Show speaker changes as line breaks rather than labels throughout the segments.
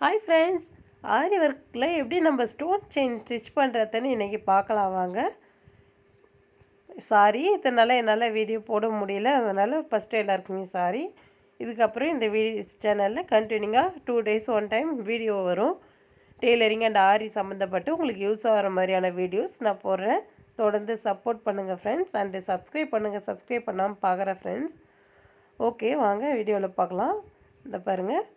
Hi friends, ஆரி ஒர்க்கில் எப்படி நம்ம ஸ்டோன் செயின் ஸ்டிச் பண்ணுறதுன்னு இன்றைக்கி பார்க்கலாம் வாங்க. சாரி, இதனால் என்னால் வீடியோ போட முடியல, அதனால் ஃபஸ்ட்டு எல்லாருக்குமே சாரி. இதுக்கப்புறம் இந்த சேனலில் கண்டினியூவாக 2 days 1 time வீடியோ வரும். டெய்லரிங் அண்ட் ஆரி சம்மந்தப்பட்டு உங்களுக்கு யூஸ் ஆகிற மாதிரியான வீடியோஸ் நான் போடுறேன். தொடர்ந்து சப்போர்ட் பண்ணுங்கள் ஃப்ரெண்ட்ஸ், அண்டு சப்ஸ்கிரைப் பண்ணுங்கள். சப்ஸ்கிரைப் பண்ணாமல் பார்க்குற ஃப்ரெண்ட்ஸ். ஓகே, வாங்க வீடியோவில் பார்க்கலாம். இந்த பாருங்கள்,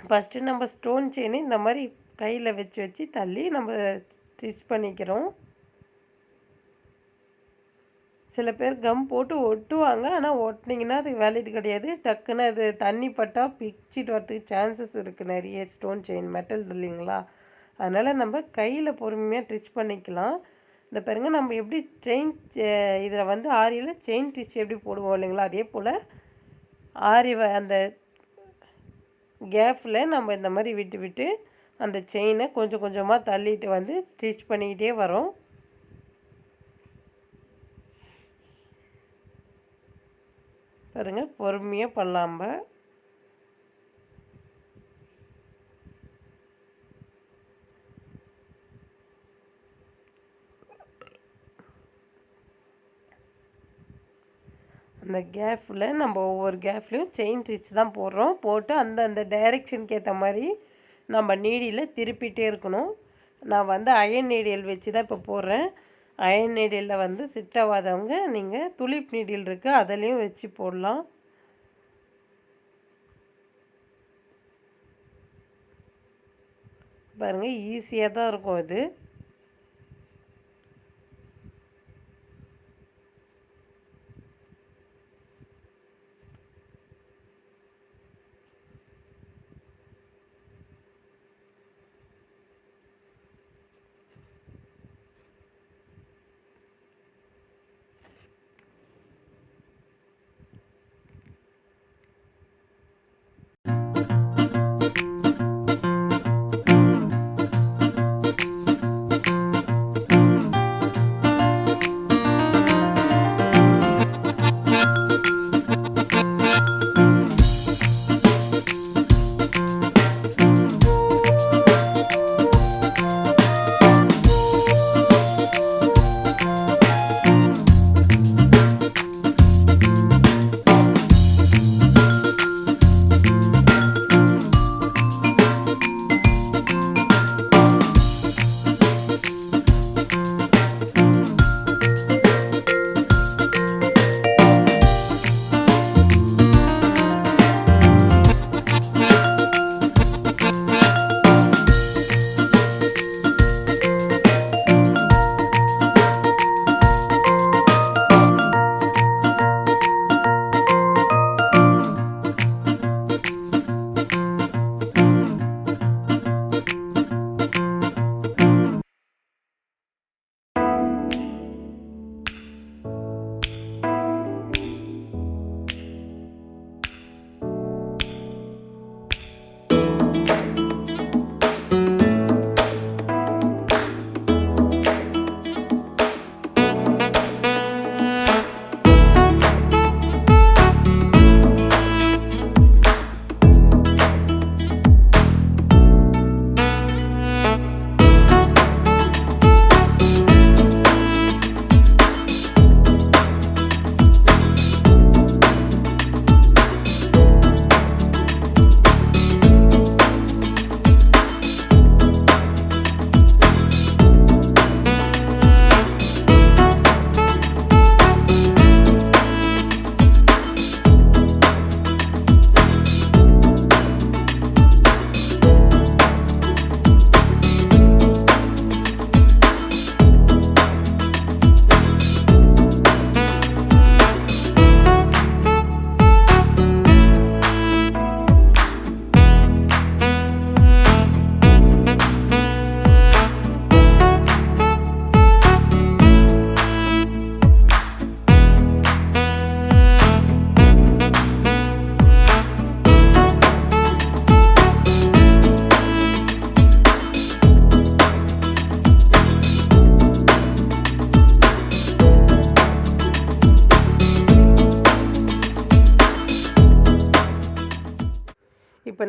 ஃபஸ்ட்டு நம்ம ஸ்டோன் செயின் இந்த மாதிரி கையில் வச்சு வச்சு தள்ளி நம்ம ஸ்டிச் பண்ணிக்கிறோம். சில பேர் கம் போட்டு ஒட்டுவாங்க, ஆனால் ஒட்டினீங்கன்னா அது வேலிட் கிடையாது. டக்குன்னு அது தண்ணி பட்டால் பிச்சிட்டு வரதுக்கு சான்சஸ் இருக்குது நிறைய. ஸ்டோன் செயின் மெட்டல் இல்லைங்களா, அதனால் நம்ம கையில் பொறுமையாக ஸ்டிச் பண்ணிக்கலாம். இந்த பாருங்கள், நம்ம எப்படி செயின் இதில் வந்து ஆரியில் செயின் ஸ்டிச் எப்படி போடுவோம் இல்லைங்களா, அதே போல் ஆரி அந்த கேப்பில் நம்ம இந்த மாதிரி விட்டு விட்டு அந்த செயினை கொஞ்சம் கொஞ்சமாக தள்ளிட்டு வந்து ஸ்டிச் பண்ணிக்கிட்டே வரோம். பாருங்கள், பொறுமையாக பண்ணலாம். அந்த கேப்பில் நம்ம ஒவ்வொரு கேப்லேயும் செயின் ஸ்டிச் தான் போடுறோம். போட்டு அந்த டைரெக்ஷனுக்கு ஏற்ற மாதிரி நம்ம நீடியில் திருப்பிகிட்டே இருக்கணும். நான் வந்து அயன் நீடியல் வச்சு தான் இப்போ போடுறேன். அயன் நீடியில் வந்து சிட் ஆகாதவங்க நீங்கள் துளிப் நீடில் இருக்குது, அதிலையும் வச்சு போடலாம். பாருங்கள், ஈஸியாக தான் இருக்கும் இது.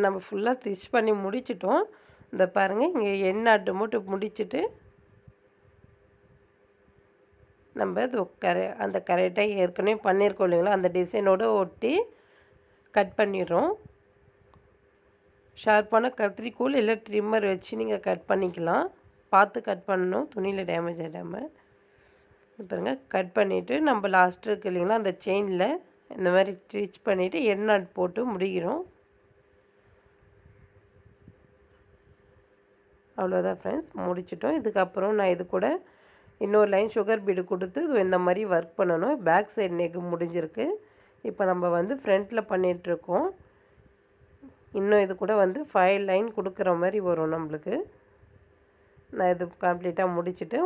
நம்ம ஃபுல்லாக ஸ்டிச் பண்ணி முடிச்சிட்டோம். இந்த பாருங்கள், இங்கே எண்ட் நாட்டு மட்டும் முடிச்சுட்டு நம்ம இது அந்த கரெக்டாக ஏற்கனவே பண்ணியிருக்கோம் இல்லைங்களா, அந்த டிசைனோடு ஒட்டி கட் பண்ணிடுறோம். ஷார்ப்பான கத்திரிக்கோல் இல்லை ட்ரிம்மர் வச்சு நீங்கள் கட் பண்ணிக்கலாம். பார்த்து கட் பண்ணணும், துணியில் டேமேஜ் ஆகிடாமல். பாருங்க, கட் பண்ணிவிட்டு நம்ம லாஸ்ட்டு இருக்கு இல்லைங்களா, அந்த செயினில் இந்த மாதிரி ஸ்டிச் பண்ணிவிட்டு எண்ட் நாட் போட்டு முடிக்கிறோம். அவ்வளோதான் ஃப்ரெண்ட்ஸ், முடிச்சிட்டோம். இதுக்கப்புறம் நான் இது கூட இன்னொரு லைன் சுகர் பீடு கொடுத்து இந்த மாதிரி ஒர்க் பண்ணணும். பேக் சைடு நெக் முடிஞ்சிருக்கு. இப்போ நம்ம வந்து ஃப்ரண்ட்டில் பண்ணிகிட்ருக்கோம். இன்னும் இது கூட வந்து 5 லைன் கொடுக்குற மாதிரி வரும் நம்மளுக்கு. நான் இது கம்ப்ளீட்டாக முடிச்சுட்டு